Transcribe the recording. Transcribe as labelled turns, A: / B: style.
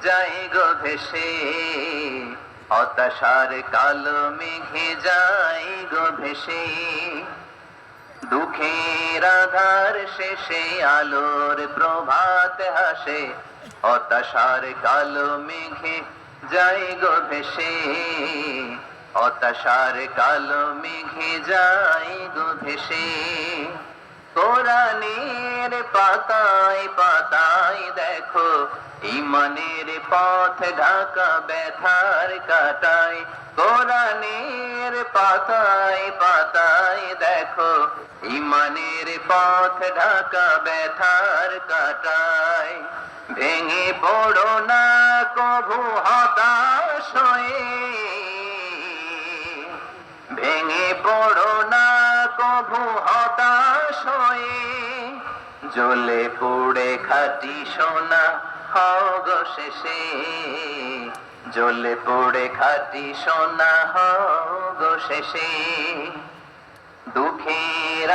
A: যাই গো ভেসে, হতাশার কালো মেঘে যাই গো ভেসে। দুঃখের আধার শেষে আলোর প্রভাত হাসে, হতাশার কালো মেঘে যাই গো ভেসে, হতাশার কালো মেঘে যাই গো ভেসে। কোরআনের পাতায় পাতায় দেখো ঈমানের পথ ঢাকা ব্যথার কাটায়। কোরআনের পাতায় পাতায় দেখো ঈমানের পথ ঢাকা ব্যথার কাটায়। ভেঙে পড়ো না কভু হতাশ হয়ে, ভেঙে পড়ো না কভু হতাশ হয়ে। জ্বলে পুড়ে খাঁটি সোনা হও গো শেষে, জ্বলে পুড়ে খাঁটি সোনা হও গো শেষে। দুঃখের